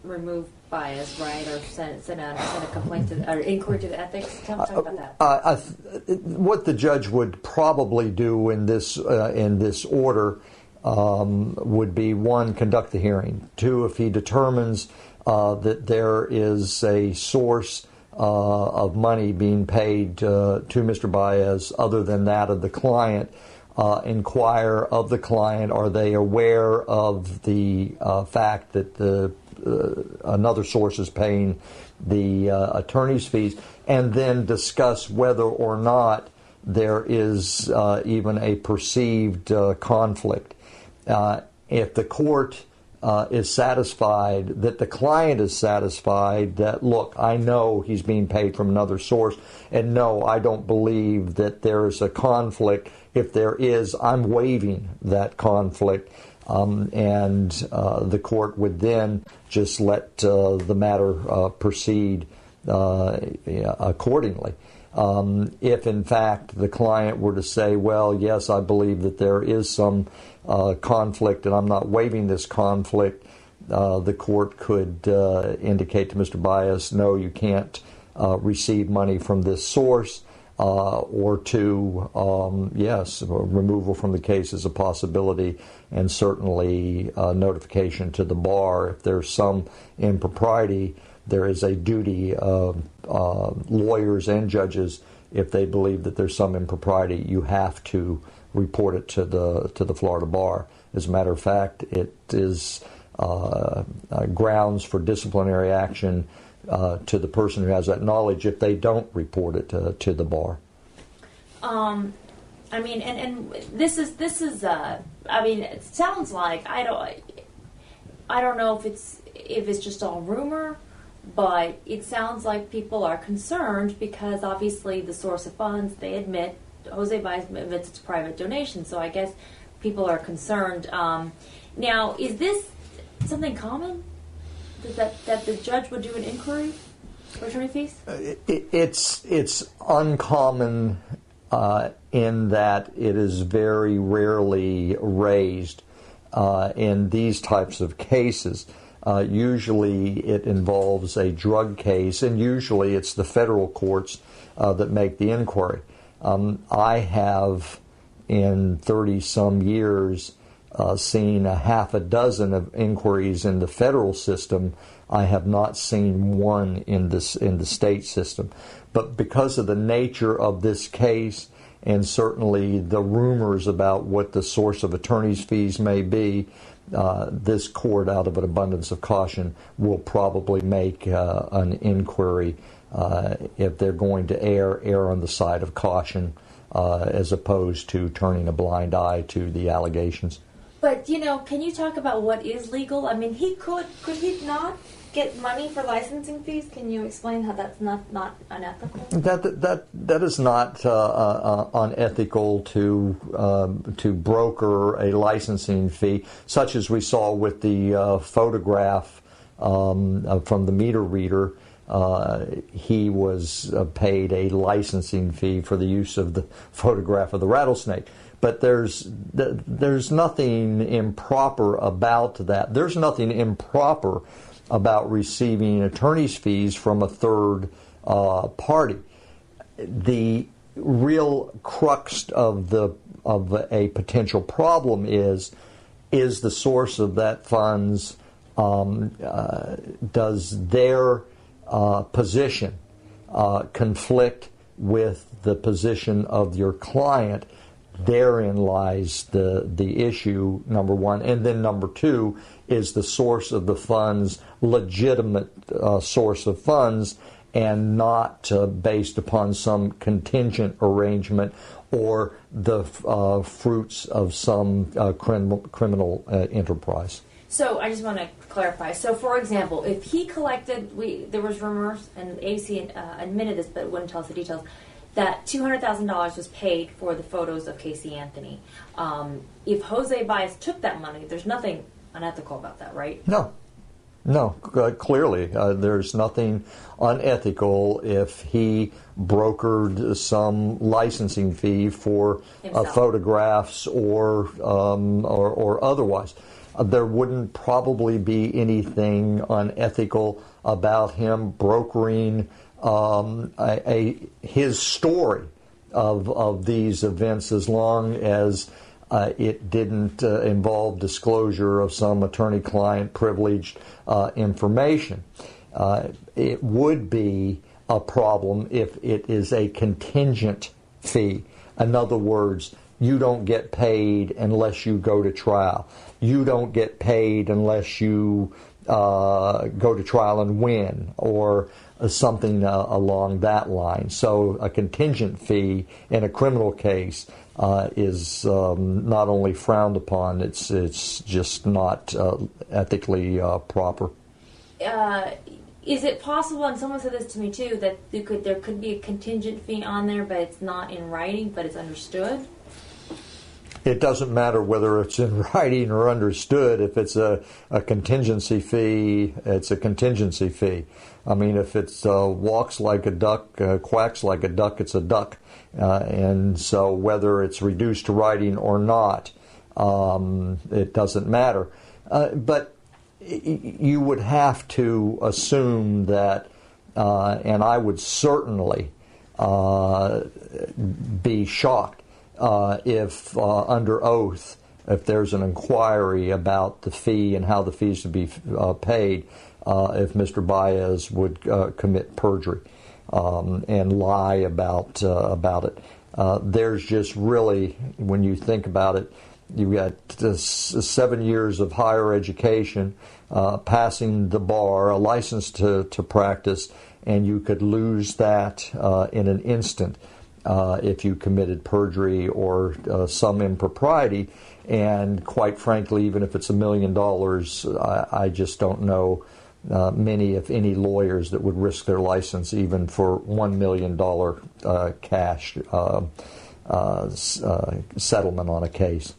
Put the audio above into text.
remove Baez, right, or send a complaint to or inquiry to the ethics? Talk about that. What the judge would probably do in this order would be, one, conduct the hearing. Two, if he determines that there is a source of money being paid to Mr. Baez other than that of the client, inquire of the client, are they aware of the fact that another source is paying the attorney's fees, and then discuss whether or not there is even a perceived conflict. If the court is satisfied, that the client is satisfied that, look, I know he's being paid from another source, and no, I don't believe that there is a conflict. If there is, I'm waiving that conflict, and the court would then just let the matter proceed accordingly. If, in fact, the client were to say, well, yes, I believe that there is some conflict and I'm not waiving this conflict, the court could indicate to Mr. Baez, no, you can't receive money from this source, or two, yes, removal from the case is a possibility, and certainly notification to the bar. If there's some impropriety, there is a duty of lawyers and judges, if they believe that there's some impropriety, you have to report it to the Florida bar. As a matter of fact, it is grounds for disciplinary action to the person who has that knowledge if they don't report it to the bar. I mean, and this is I mean, it sounds like I don't know if it's just all rumor, but it sounds like people are concerned because obviously the source of funds, they admit, Jose Baez admits it's private donation, so I guess people are concerned. Now, is this something common that the judge would do an inquiry for attorney fees? It's uncommon in that it is very rarely raised in these types of cases. Usually it involves a drug case, and usually it's the federal courts that make the inquiry. I have, in 30-some years, seen a half a dozen of inquiries in the federal system. I have not seen one in the state system. But because of the nature of this case, and certainly the rumors about what the source of attorney's fees may be, this court, out of an abundance of caution, will probably make an inquiry if they're going to err on the side of caution, as opposed to turning a blind eye to the allegations. But, can you talk about what is legal? I mean, could he not get money for licensing fees? Can you explain how that's not unethical? That is not unethical to broker a licensing fee, such as we saw with the photograph from the meter reader. He was paid a licensing fee for the use of the photograph of the rattlesnake. But there's nothing improper about that. There's nothing improper about receiving attorney's fees from a third party. The real crux of a potential problem is the source of that funds. Does their position conflict with the position of your client? Therein lies the issue, number one. And then number two, is the source of the funds legitimate source of funds and not based upon some contingent arrangement or the fruits of some criminal enterprise. So I just want to clarify. So, for example, if he collected, there was rumors, and AC admitted this but wouldn't tell us the details, that $200,000 was paid for the photos of Casey Anthony. If Jose Baez took that money, there's nothing unethical about that, right? No, clearly. There's nothing unethical if he brokered some licensing fee for photographs or otherwise. There wouldn't probably be anything unethical about him brokering his story of these events, as long as it didn't involve disclosure of some attorney-client privileged information. It would be a problem if it is a contingent fee. In other words, you don't get paid unless you go to trial. You don't get paid unless you go to trial and win, or something along that line. So a contingent fee in a criminal case is not only frowned upon, it's just not ethically proper. Is it possible, and someone said this to me too, that there could be a contingent fee on there, but it's not in writing, but it's understood? It doesn't matter whether it's in writing or understood. If it's a contingency fee, it's a contingency fee. I mean, if it walks like a duck, quacks like a duck, it's a duck. And so whether it's reduced to writing or not, it doesn't matter. But you would have to assume that, and I would certainly be shocked if under oath, if there's an inquiry about the fee and how the fees to be paid, if Mr. Baez would commit perjury and lie about it. There's just really, when you think about it, you've got 7 years of higher education, passing the bar, a license to practice, and you could lose that in an instant if you committed perjury or some impropriety. And quite frankly, even if it's $1 million, I just don't know many, if any, lawyers that would risk their license even for $1 million cash settlement on a case.